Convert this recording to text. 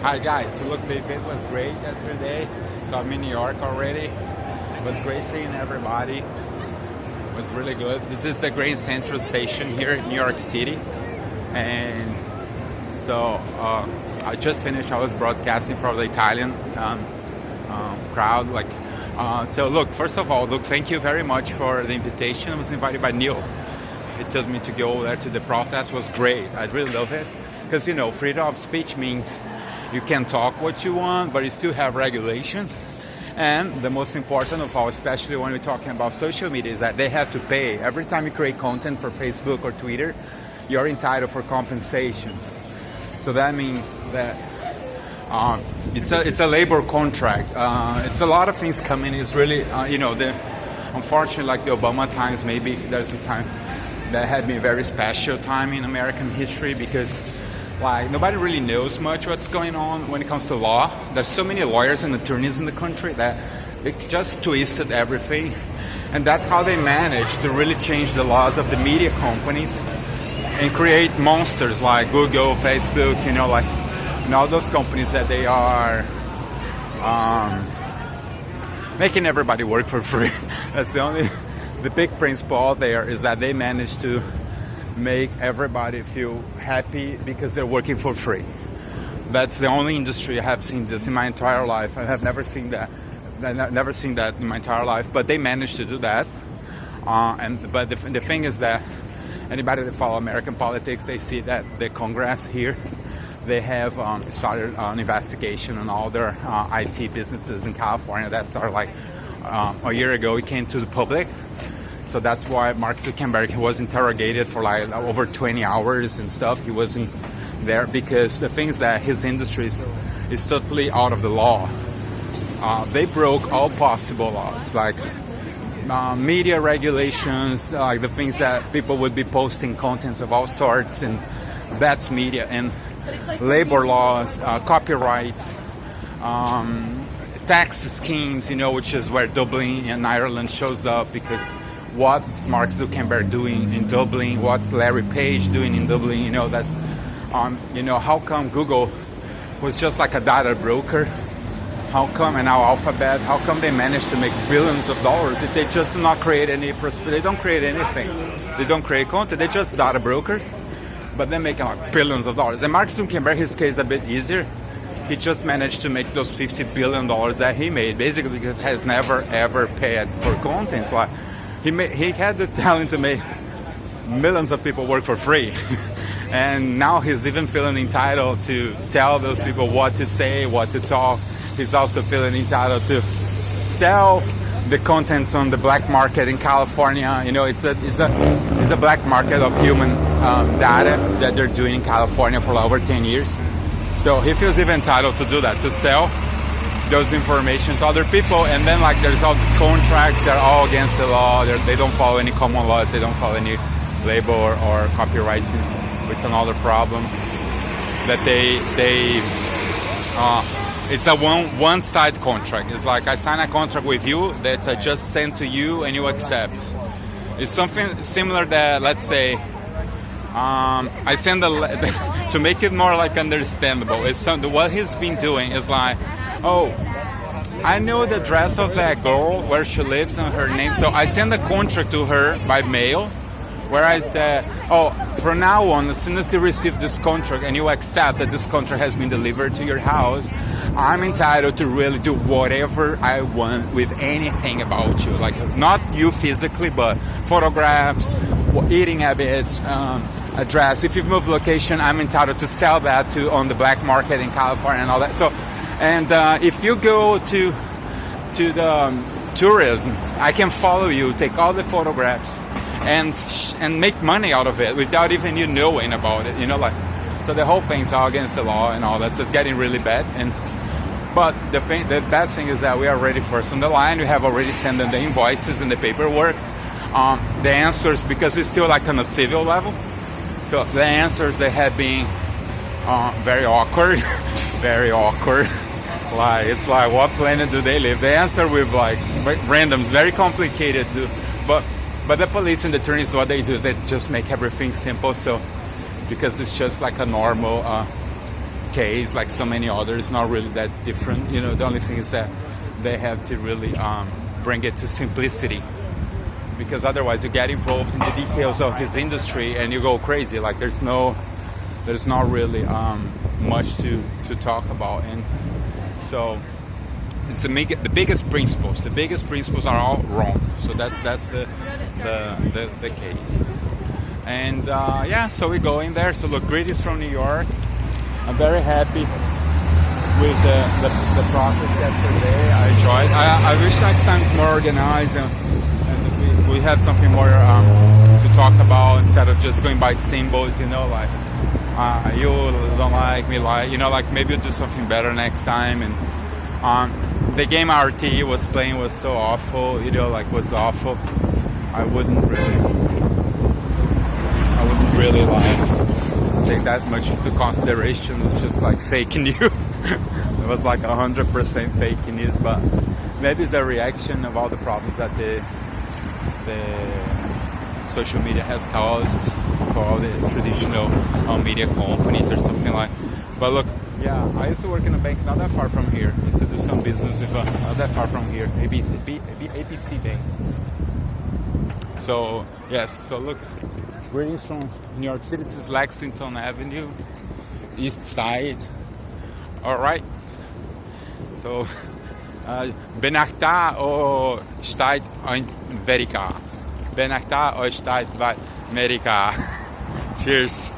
Hi guys, so look, the event was great yesterday. So I'm in New York already. It was great seeing everybody. It was really good. This is the Grand Central Station here in New York City. And so I just finished, I was broadcasting for the Italian crowd. So look, first of all, thank you very much for the invitation. I was invited by Neil. He told me to go there to the protest. It was great. I really love it. Because, freedom of speech means you can talk what you want, but you still have regulations. And the most important of all, especially when we're talking about social media, is that they have to pay. Every time you create content for Facebook or Twitter, you're entitled for compensations. So that means that it's a labor contract. It's a lot of things coming. It's really, unfortunately, like the Obama times, maybe if there's a time that had been a very special time in American history because nobody really knows much what's going on when it comes to law. There's so many lawyers and attorneys in the country that they just twisted everything. And that's how they managed to really change the laws of the media companies and create monsters like Google, Facebook, and all those companies that they are making everybody work for free. That's the big principle out there is that they managed to make everybody feel happy because they're working for free. That's the only industry I have seen this in my entire life. I have never seen that. I've never seen that in my entire life, but they managed to do that. But the thing is that anybody that follow American politics, they see that the Congress here, they have started an investigation on all their IT businesses in California. That started a year ago. It came to the public. So that's why Mark Zuckerberg was interrogated for over 20 hours and stuff. He wasn't there because the thing is that his industry is totally out of the law. They broke all possible laws, like media regulations, like the things that people would be posting contents of all sorts, and that's media, and labor laws, copyrights, tax schemes, which is where Dublin and Ireland shows up because what's Mark Zuckerberg doing in Dublin, what's Larry Page doing in Dublin, that's, how come Google was just like a data broker? How come, and now Alphabet, how come they managed to make billions of dollars if they just do not create any, they don't create anything. They don't create content, they're just data brokers, but they're making billions of dollars. And Mark Zuckerberg, his case is a bit easier. He just managed to make those $50 billion that he made, basically because he has never ever paid for content. He had the talent to make millions of people work for free. And now he's even feeling entitled to tell those people what to say, what to talk. He's also feeling entitled to sell the contents on the black market in California. It's a black market of human data that they're doing in California for over 10 years. So he feels even entitled to do that, to sell those information to other people. And then there's all these contracts that are all against the law. They don't follow any common laws. They don't follow any labor or copyrights. It's another problem that it's a one-side contract. It's like I sign a contract with you that I just send to you and you accept. It's something similar that, let's say, I send to make it more understandable. What he's been doing is I know the address of that girl, where she lives and her name. So I send a contract to her by mail where I say, from now on, as soon as you receive this contract and you accept that this contract has been delivered to your house, I'm entitled to really do whatever I want with anything about you. Not you physically, but photographs, eating habits, address. If you move location, I'm entitled to sell that on the black market in California and all that. So, and if you go to the tourism, I can follow you, take all the photographs, and make money out of it without even you knowing about it. So the whole thing's all against the law and all that. So it's getting really bad. But the best thing is that we are already first on the line. We have already sent them the invoices and the paperwork. The answers, because it's still on a civil level. So the answers, they have been very awkward, very awkward. It's what planet do they live? They answer with randoms, very complicated. But the police and the attorneys, what they do is they just make everything simple. So because it's just a normal case, like so many others, not really that different. You know, the only thing is that they have to really bring it to simplicity, because otherwise you get involved in the details of this industry and you go crazy. Like there's not really much to talk about, and so it's the biggest principles. The biggest principles are all wrong. So that's the case. And so we go in there. So look, greetings from New York. I'm very happy with the process yesterday. I enjoyed. I wish next time it's more organized and we have something more to talk about instead of just going by symbols. You know, like you don't like me, like, you know, like maybe you'll do something better next time. And the game RT was playing was so awful. You know, like was awful. I wouldn't really like take that much into consideration. It's just like fake news. It was like 100% fake news, but maybe it's a reaction of all the problems that the social media has caused for all the traditional media companies or something like. But look, yeah, I used to work in a bank not that far from here. I used to do some business with not that far from here, ABC Bank. So yes, so look, greetings from New York City. This is Lexington Avenue, East Side. All right. So, benachta o steht in Amerika? Benachta o steht bei Amerika? Cheers.